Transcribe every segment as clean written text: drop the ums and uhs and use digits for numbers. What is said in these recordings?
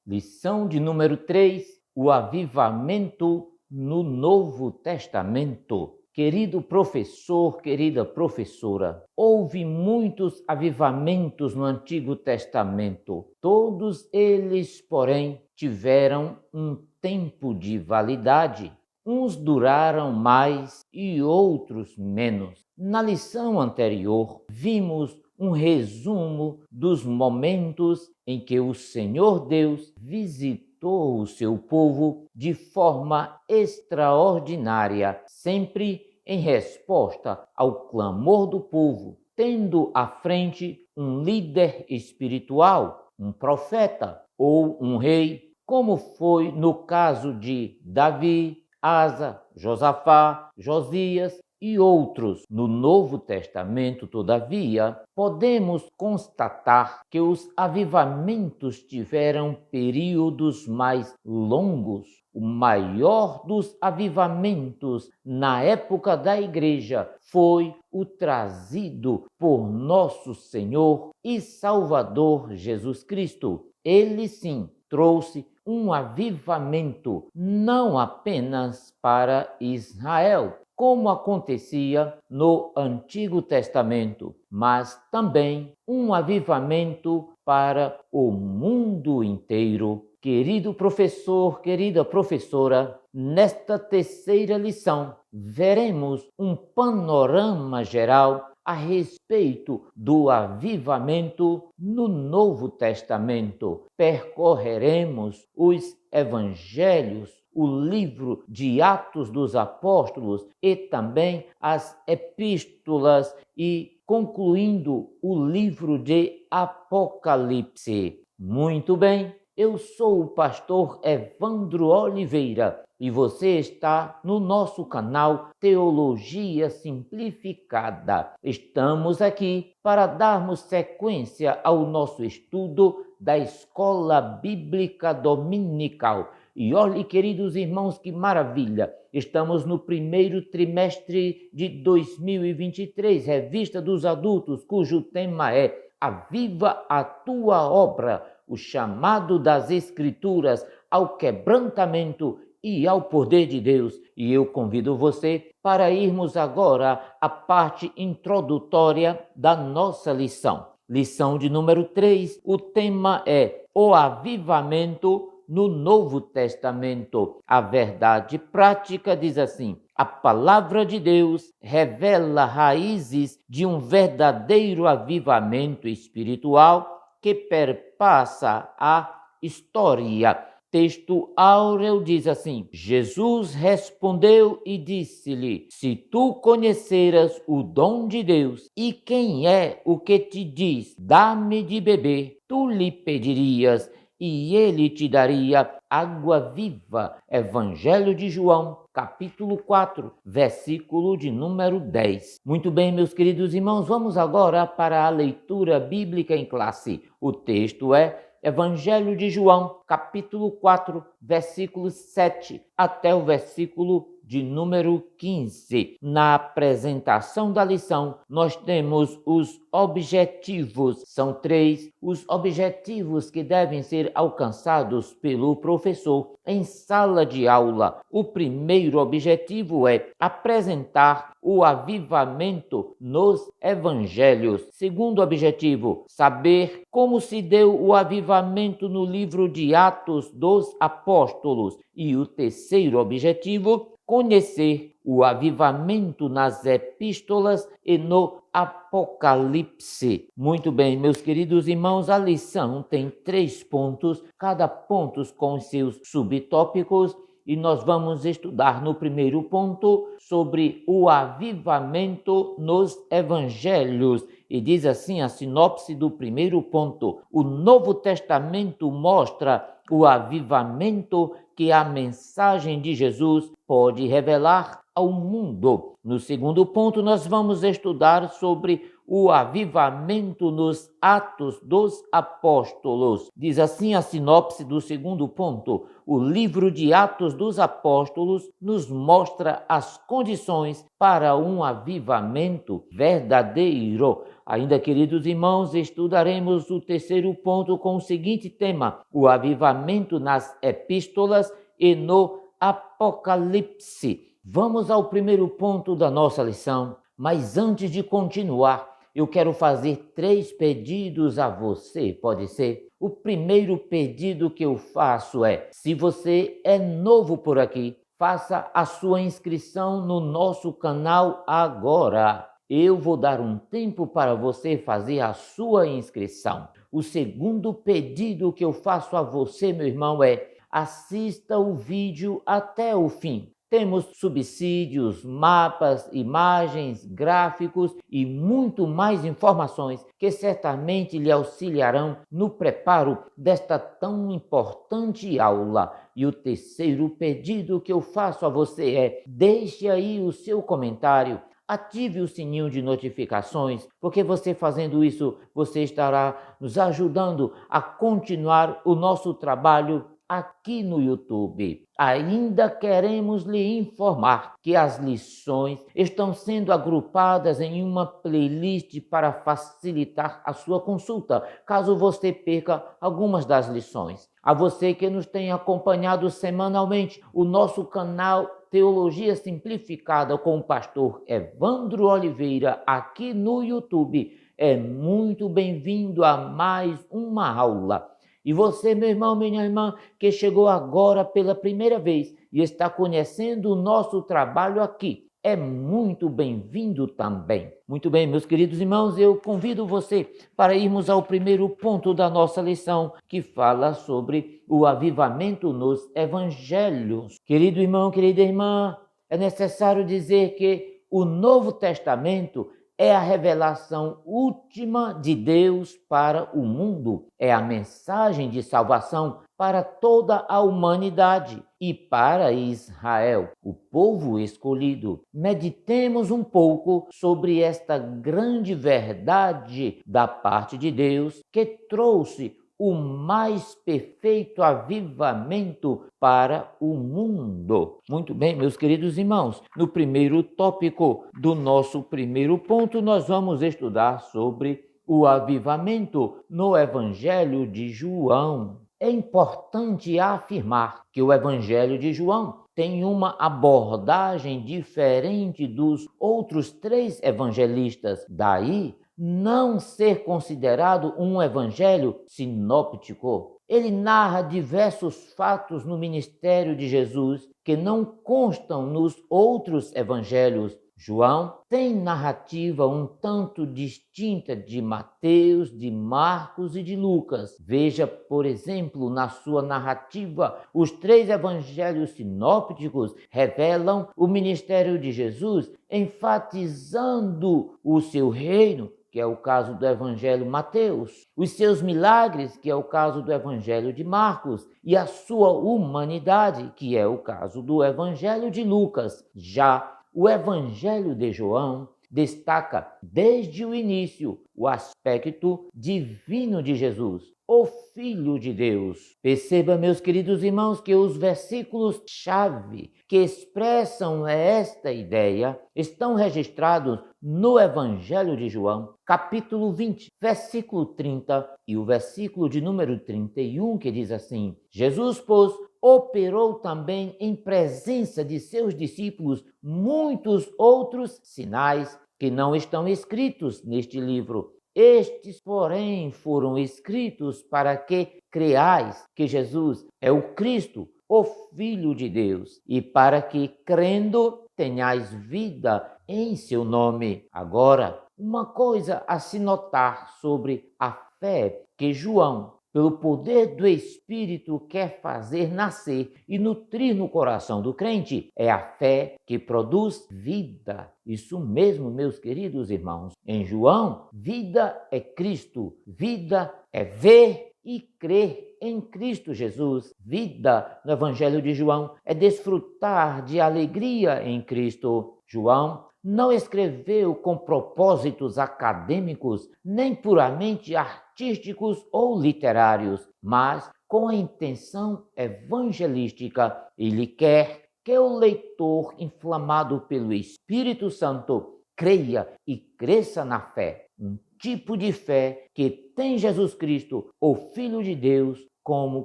Lição de número 3: o avivamento no Novo Testamento. Querido professor, querida professora, houve muitos avivamentos no Antigo Testamento. Todos eles, porém, tiveram um tempo de validade. Uns duraram mais e outros menos. Na lição anterior, vimos um resumo dos momentos em que o Senhor Deus visitou o seu povo de forma extraordinária, sempre em resposta ao clamor do povo, tendo à frente um líder espiritual, um profeta ou um rei, como foi no caso de Davi, Asa, Josafá, Josias e outros. No Novo Testamento, todavia, podemos constatar que os avivamentos tiveram períodos mais longos. O maior dos avivamentos na época da igreja foi o trazido por nosso Senhor e Salvador Jesus Cristo. Ele sim trouxe um avivamento não apenas para Israel, como acontecia no Antigo Testamento, mas também um avivamento para o mundo inteiro. Querido professor, querida professora, nesta terceira lição veremos um panorama geral a respeito do avivamento no Novo Testamento. Percorreremos os evangelhos, o livro de Atos dos Apóstolos e também as epístolas e concluindo o livro de Apocalipse. Muito bem, eu sou o pastor Evandro Oliveira e você está no nosso canal Teologia Simplificada. Estamos aqui para darmos sequência ao nosso estudo da Escola Bíblica Dominical. E olhe, queridos irmãos, que maravilha! Estamos no primeiro trimestre de 2023, Revista dos Adultos, cujo tema é Aviva a Tua Obra, o chamado das Escrituras ao quebrantamento e ao poder de Deus. E eu convido você para irmos agora à parte introdutória da nossa lição. Lição de número 3, o tema é o avivamento no Novo Testamento. A verdade prática diz assim: a palavra de Deus revela raízes de um verdadeiro avivamento espiritual que perpassa a história. Texto áureo diz assim: Jesus respondeu e disse-lhe: se tu conheceras o dom de Deus e quem é o que te diz, dá-me de beber, tu lhe pedirias e ele te daria água viva. Evangelho de João, capítulo 4, versículo de número 10. Muito bem, meus queridos irmãos, vamos agora para a leitura bíblica em classe. O texto é Evangelho de João, capítulo 4, versículo 7 até o versículo de número 15. Na apresentação da lição, nós temos os objetivos. São 3 os objetivos que devem ser alcançados pelo professor em sala de aula. O primeiro objetivo é apresentar o avivamento nos evangelhos. Segundo objetivo, saber como se deu o avivamento no livro de Atos dos Apóstolos. E o terceiro objetivo, conhecer o avivamento nas epístolas e no Apocalipse. Muito bem, meus queridos irmãos, a lição tem 3 pontos, cada ponto com seus subtópicos, e nós vamos estudar no primeiro ponto sobre o avivamento nos evangelhos. E diz assim a sinopse do primeiro ponto: o Novo Testamento mostra o avivamento que a mensagem de Jesus pode revelar ao mundo. No segundo ponto, nós vamos estudar sobre o avivamento nos Atos dos Apóstolos. Diz assim a sinopse do segundo ponto: o livro de Atos dos Apóstolos nos mostra as condições para um avivamento verdadeiro. Ainda, queridos irmãos, estudaremos o terceiro ponto com o seguinte tema: o avivamento nas epístolas e no Apocalipse. Vamos ao primeiro ponto da nossa lição, mas antes de continuar, eu quero fazer 3 pedidos a você, pode ser? O primeiro pedido que eu faço é: se você é novo por aqui, faça a sua inscrição no nosso canal agora. Eu vou dar um tempo para você fazer a sua inscrição. O segundo pedido que eu faço a você, meu irmão, é: assista o vídeo até o fim. Temos subsídios, mapas, imagens, gráficos e muito mais informações que certamente lhe auxiliarão no preparo desta tão importante aula. E o terceiro pedido que eu faço a você é: deixe aí o seu comentário. Ative o sininho de notificações, porque você fazendo isso, você estará nos ajudando a continuar o nosso trabalho aqui no YouTube. Ainda queremos lhe informar que as lições estão sendo agrupadas em uma playlist para facilitar a sua consulta, caso você perca algumas das lições. A você que nos tem acompanhado semanalmente, o nosso canal Teologia Simplificada com o pastor Evandro Oliveira aqui no YouTube é muito bem-vindo a mais uma aula. E você, meu irmão, minha irmã, que chegou agora pela primeira vez e está conhecendo o nosso trabalho aqui, é muito bem-vindo também. Muito bem, meus queridos irmãos, eu convido você para irmos ao primeiro ponto da nossa lição, que fala sobre o avivamento nos evangelhos. Querido irmão, querida irmã, é necessário dizer que o Novo Testamento é a revelação última de Deus para o mundo. É a mensagem de salvação para toda a humanidade e para Israel, o povo escolhido. Meditemos um pouco sobre esta grande verdade da parte de Deus que trouxe o mais perfeito avivamento para o mundo. Muito bem, meus queridos irmãos, no primeiro tópico do nosso primeiro ponto, nós vamos estudar sobre o avivamento no Evangelho de João. É importante afirmar que o Evangelho de João tem uma abordagem diferente dos outros 3 evangelistas. Daí, não ser considerado um evangelho sinóptico. Ele narra diversos fatos no ministério de Jesus que não constam nos outros evangelhos. João tem narrativa um tanto distinta de Mateus, de Marcos e de Lucas. Veja, por exemplo, na sua narrativa, os 3 evangelhos sinópticos revelam o ministério de Jesus, enfatizando o seu reino, que é o caso do Evangelho Mateus, os seus milagres, que é o caso do Evangelho de Marcos, e a sua humanidade, que é o caso do Evangelho de Lucas. Já o Evangelho de João destaca desde o início o aspecto divino de Jesus, o Filho de Deus. Perceba, meus queridos irmãos, que os versículos-chave que expressam esta ideia estão registrados no Evangelho de João, capítulo 20, versículo 30 e o versículo de número 31, que diz assim: Jesus, pois, operou também em presença de seus discípulos muitos outros sinais que não estão escritos neste livro. Estes, porém, foram escritos para que creais que Jesus é o Cristo, o Filho de Deus, e para que, crendo, tenhais vida em seu nome. Agora, uma coisa a se notar sobre a fé que João, pelo poder do Espírito, quer fazer nascer e nutrir no coração do crente, é a fé que produz vida. Isso mesmo, meus queridos irmãos. Em João, vida é Cristo, vida é ver e crer em Cristo Jesus. Vida, no Evangelho de João, é desfrutar de alegria em Cristo. João não escreveu com propósitos acadêmicos, nem puramente artísticos ou literários, mas com a intenção evangelística. Ele quer que o leitor, inflamado pelo Espírito Santo, creia e cresça na fé, um tipo de fé que tem Jesus Cristo, o Filho de Deus, como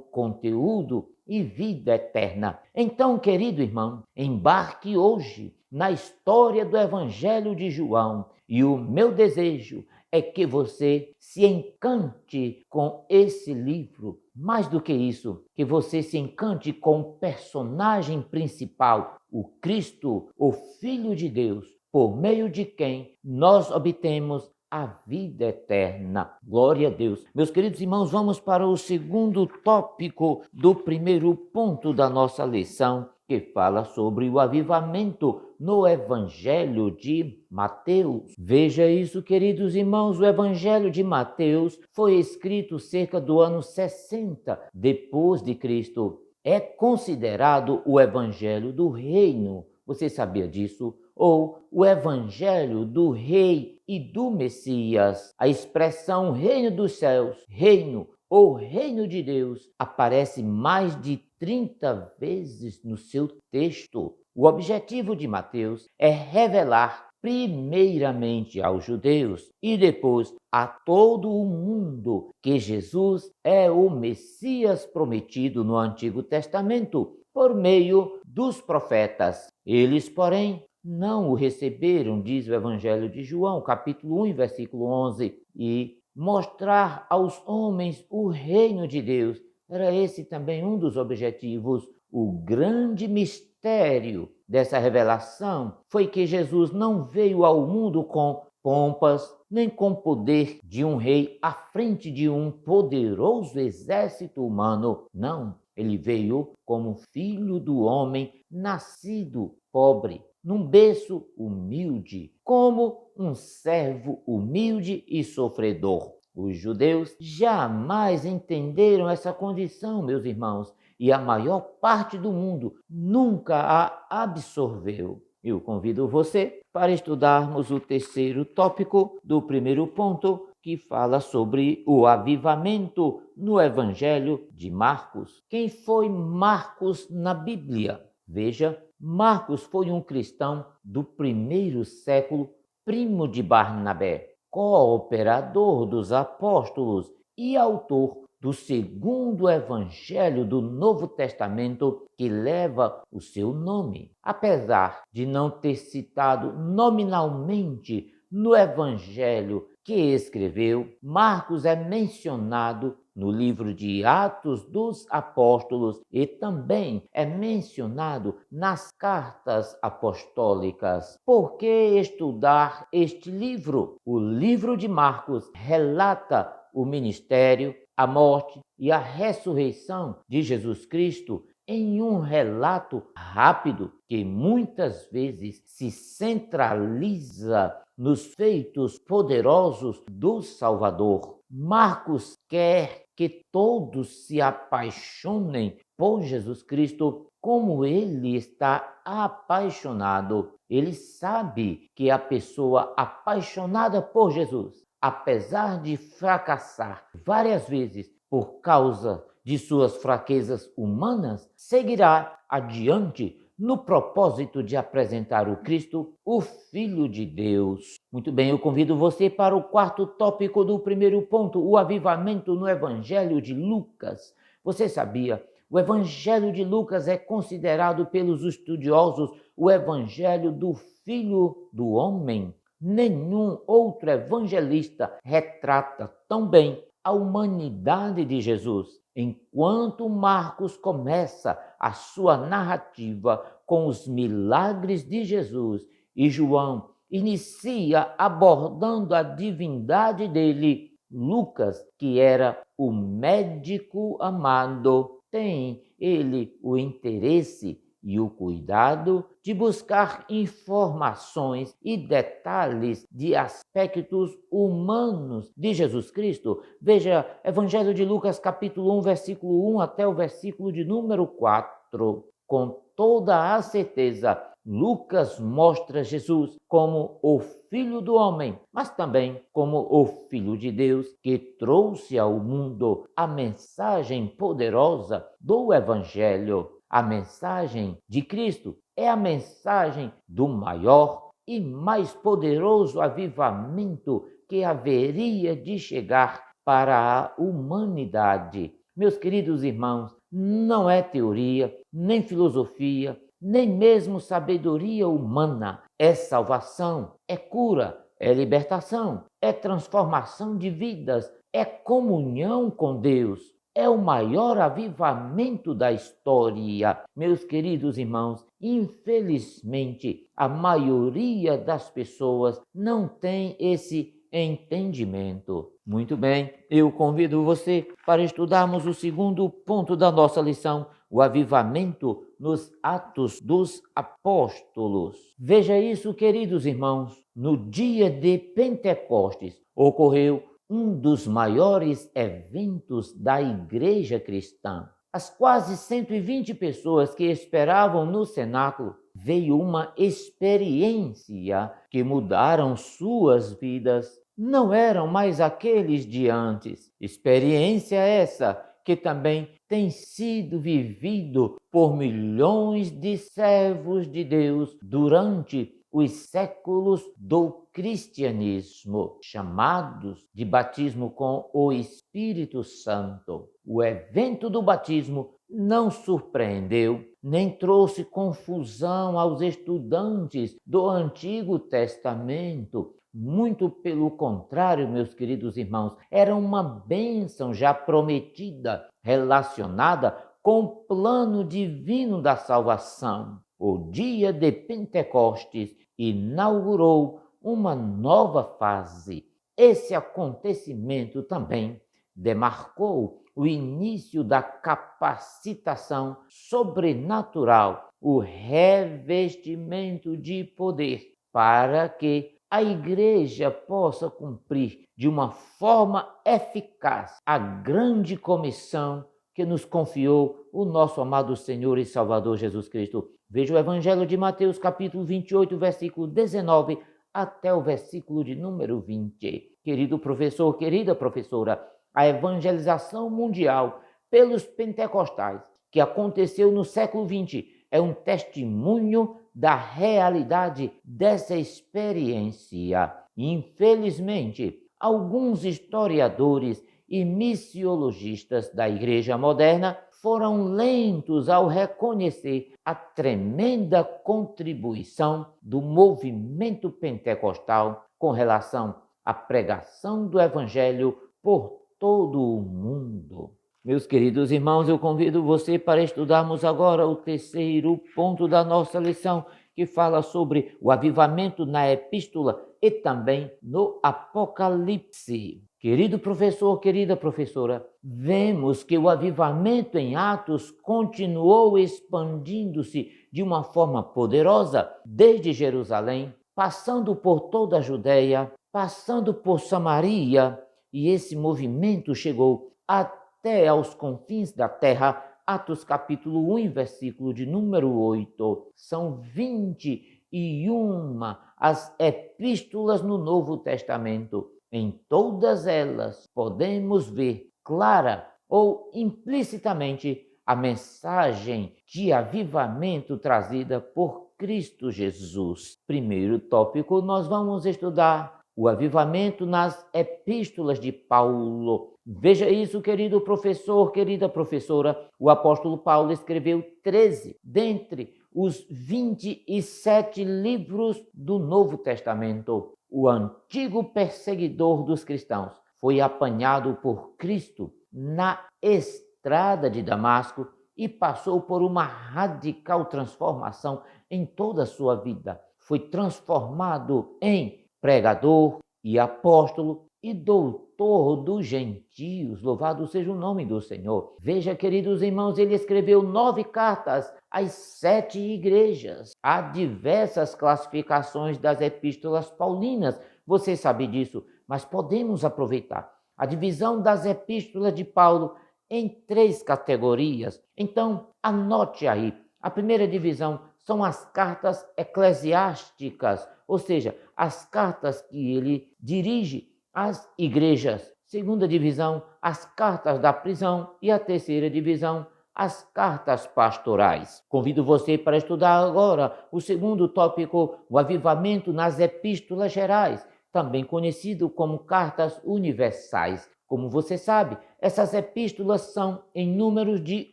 conteúdo e vida eterna. Então, querido irmão, embarque hoje na história do Evangelho de João, e o meu desejo é que você se encante com esse livro. Mais do que isso, que você se encante com o personagem principal, o Cristo, o Filho de Deus, por meio de quem nós obtemos a vida eterna. Glória a Deus. Meus queridos irmãos, vamos para o segundo tópico do primeiro ponto da nossa lição, que fala sobre o avivamento no Evangelho de Mateus. Veja isso, queridos irmãos, o Evangelho de Mateus foi escrito cerca do ano 60 depois de Cristo. É considerado o Evangelho do Reino. Você sabia disso? Ou o Evangelho do Rei e do Messias. A expressão reino dos céus, reino ou reino de Deus aparece mais de 30 vezes no seu texto. O objetivo de Mateus é revelar primeiramente aos judeus e depois a todo o mundo que Jesus é o Messias prometido no Antigo Testamento por meio dos profetas. Eles, porém, não o receberam, diz o Evangelho de João, capítulo 1, versículo 11, e mostrar aos homens o reino de Deus. Era esse também um dos objetivos. O grande mistério dessa revelação foi que Jesus não veio ao mundo com pompas, nem com poder de um rei à frente de um poderoso exército humano. Não, ele veio como filho do homem, nascido pobre, num berço humilde, como um servo humilde e sofredor. Os judeus jamais entenderam essa condição, meus irmãos, e a maior parte do mundo nunca a absorveu. Eu convido você para estudarmos o terceiro tópico do primeiro ponto, que fala sobre o avivamento no Evangelho de Marcos. Quem foi Marcos na Bíblia? Veja, Marcos foi um cristão do primeiro século, primo de Barnabé, cooperador dos apóstolos e autor do segundo evangelho do Novo Testamento, que leva o seu nome. Apesar de não ter citado nominalmente no evangelho que escreveu, Marcos é mencionado no livro de Atos dos Apóstolos e também é mencionado nas cartas apostólicas. Por que estudar este livro? O livro de Marcos relata o ministério, a morte e a ressurreição de Jesus Cristo em um relato rápido que muitas vezes se centraliza nos feitos poderosos do Salvador. Marcos quer que todos se apaixonem por Jesus Cristo como ele está apaixonado. Ele sabe que a pessoa apaixonada por Jesus, apesar de fracassar várias vezes por causa de suas fraquezas humanas, seguirá adiante no propósito de apresentar o Cristo, o Filho de Deus. Muito bem, eu convido você para o quarto tópico do primeiro ponto, o avivamento no Evangelho de Lucas. Você sabia? O Evangelho de Lucas é considerado pelos estudiosos o Evangelho do Filho do Homem. Nenhum outro evangelista retrata tão bem a humanidade de Jesus, enquanto Marcos começa a sua narrativa com os milagres de Jesus e João inicia abordando a divindade dele. Lucas, que era o médico amado, tem ele o interesse e o cuidado de buscar informações e detalhes de aspectos humanos de Jesus Cristo. Veja, Evangelho de Lucas, capítulo 1, versículo 1 até o versículo de número 4. Com toda a certeza, Lucas mostra Jesus como o Filho do homem, mas também como o Filho de Deus, que trouxe ao mundo a mensagem poderosa do Evangelho. A mensagem de Cristo é a mensagem do maior e mais poderoso avivamento que haveria de chegar para a humanidade. Meus queridos irmãos, não é teoria, nem filosofia, nem mesmo sabedoria humana. É salvação, é cura, é libertação, é transformação de vidas, é comunhão com Deus. É o maior avivamento da história. Meus queridos irmãos, infelizmente, a maioria das pessoas não tem esse entendimento. Muito bem, eu convido você para estudarmos o segundo ponto da nossa lição, o avivamento nos Atos dos Apóstolos. Veja isso, queridos irmãos, no dia de Pentecostes ocorreu um dos maiores eventos da igreja cristã. As quase 120 pessoas que esperavam no cenáculo veio uma experiência que mudaram suas vidas. Não eram mais aqueles de antes. Experiência essa que também tem sido vivido por milhões de servos de Deus durante os séculos do cristianismo, chamados de batismo com o Espírito Santo. O evento do batismo não surpreendeu, nem trouxe confusão aos estudantes do Antigo Testamento. Muito pelo contrário, meus queridos irmãos, era uma bênção já prometida, relacionada com o plano divino da salvação. O dia de Pentecostes inaugurou uma nova fase. Esse acontecimento também demarcou o início da capacitação sobrenatural, o revestimento de poder, para que a igreja possa cumprir de uma forma eficaz a grande comissão que nos confiou o nosso amado Senhor e Salvador Jesus Cristo. Veja o Evangelho de Mateus, capítulo 28, versículo 19 até o versículo de número 20. Querido professor, querida professora, a evangelização mundial pelos pentecostais, que aconteceu no século XX, é um testemunho da realidade dessa experiência. Infelizmente, alguns historiadores e missiologistas da Igreja moderna foram lentos ao reconhecer a tremenda contribuição do movimento pentecostal com relação à pregação do Evangelho por todo o mundo. Meus queridos irmãos, eu convido você para estudarmos agora o terceiro ponto da nossa lição, que fala sobre o avivamento na epístola e também no Apocalipse. Querido professor, querida professora, vemos que o avivamento em Atos continuou expandindo-se de uma forma poderosa desde Jerusalém, passando por toda a Judéia, passando por Samaria, e esse movimento chegou até aos confins da terra. Atos capítulo 1, versículo de número 8. São 21 as epístolas no Novo Testamento. Em todas elas podemos ver clara ou implicitamente a mensagem de avivamento trazida por Cristo Jesus. Primeiro tópico, nós vamos estudar o avivamento nas epístolas de Paulo. Veja isso, querido professor, querida professora. O apóstolo Paulo escreveu 13 dentre os 27 livros do Novo Testamento. O antigo perseguidor dos cristãos foi apanhado por Cristo na estrada de Damasco e passou por uma radical transformação em toda a sua vida. Foi transformado em pregador e apóstolo e doutor dos gentios. Louvado seja o nome do Senhor. Veja, queridos irmãos, ele escreveu 9 cartas às 7 igrejas. Há diversas classificações das epístolas paulinas, você sabe disso, mas podemos aproveitar a divisão das epístolas de Paulo em 3 categorias. Então, anote aí. A primeira divisão são as cartas eclesiásticas, ou seja, as cartas que ele dirige às igrejas. Segunda divisão, as cartas da prisão, e a terceira divisão, as cartas pastorais. Convido você para estudar agora o segundo tópico, o avivamento nas epístolas gerais, também conhecido como cartas universais. Como você sabe, essas epístolas são em números de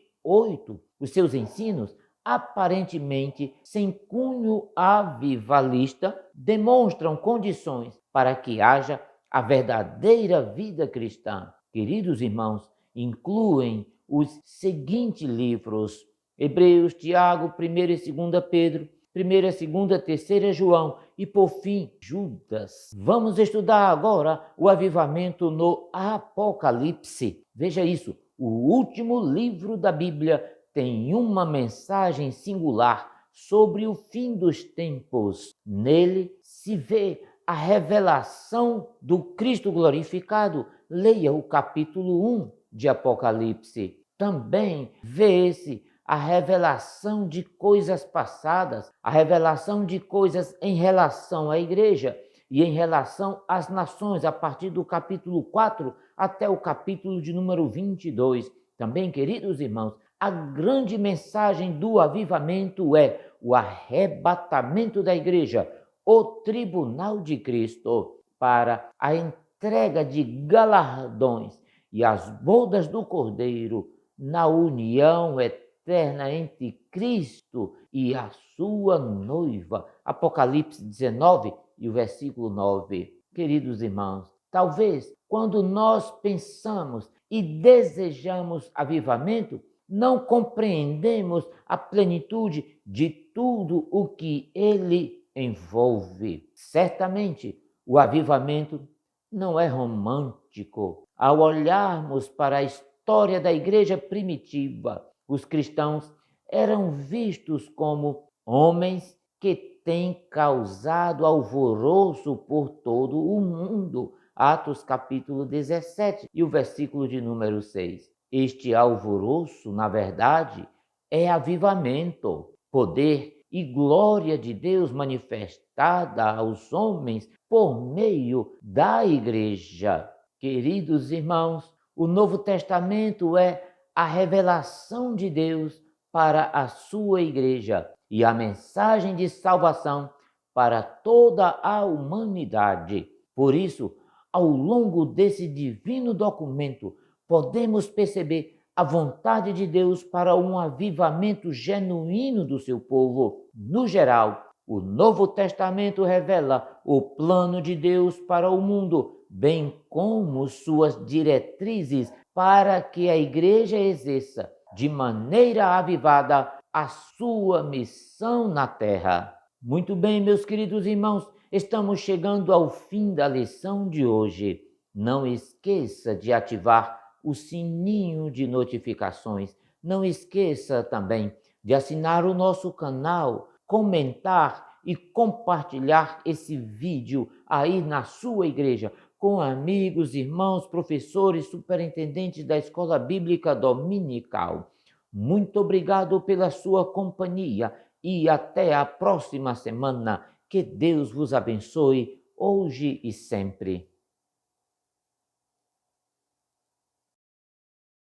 8. Os seus ensinos, aparentemente sem cunho avivalista, demonstram condições para que haja a verdadeira vida cristã. Queridos irmãos, incluem os seguintes livros: Hebreus, Tiago, 1ª e 2ª Pedro, 1ª, 2ª, 3ª João e, por fim, Judas. Vamos estudar agora o avivamento no Apocalipse. Veja isso, o último livro da Bíblia tem uma mensagem singular sobre o fim dos tempos. Nele se vê a revelação do Cristo glorificado. Leia o capítulo 1 de Apocalipse. Também vê-se a revelação de coisas passadas, a revelação de coisas em relação à igreja e em relação às nações, a partir do capítulo 4 até o capítulo de número 22. Também, queridos irmãos, a grande mensagem do avivamento é o arrebatamento da igreja, o tribunal de Cristo, para a entrega de galardões e as bodas do Cordeiro na união eterna entre Cristo e a sua noiva. Apocalipse 19 e o versículo 9. Queridos irmãos, talvez quando nós pensamos e desejamos avivamento, não compreendemos a plenitude de tudo o que ele envolve. Certamente, o avivamento não é romântico. Ao olharmos para a história da igreja primitiva, os cristãos eram vistos como homens que têm causado alvoroço por todo o mundo. Atos capítulo 17 e o versículo de número 6. Este alvoroço, na verdade, é avivamento, poder e glória de Deus manifestada aos homens por meio da igreja. Queridos irmãos, o Novo Testamento é a revelação de Deus para a sua igreja e a mensagem de salvação para toda a humanidade. Por isso, ao longo desse divino documento, podemos perceber a vontade de Deus para um avivamento genuíno do seu povo. No geral, o Novo Testamento revela o plano de Deus para o mundo, bem como suas diretrizes para que a igreja exerça de maneira avivada a sua missão na terra. Muito bem, meus queridos irmãos, estamos chegando ao fim da lição de hoje. Não esqueça de ativar o sininho de notificações. Não esqueça também de assinar o nosso canal, comentar e compartilhar esse vídeo aí na sua igreja com amigos, irmãos, professores, superintendentes da Escola Bíblica Dominical. Muito obrigado pela sua companhia e até a próxima semana. Que Deus vos abençoe hoje e sempre.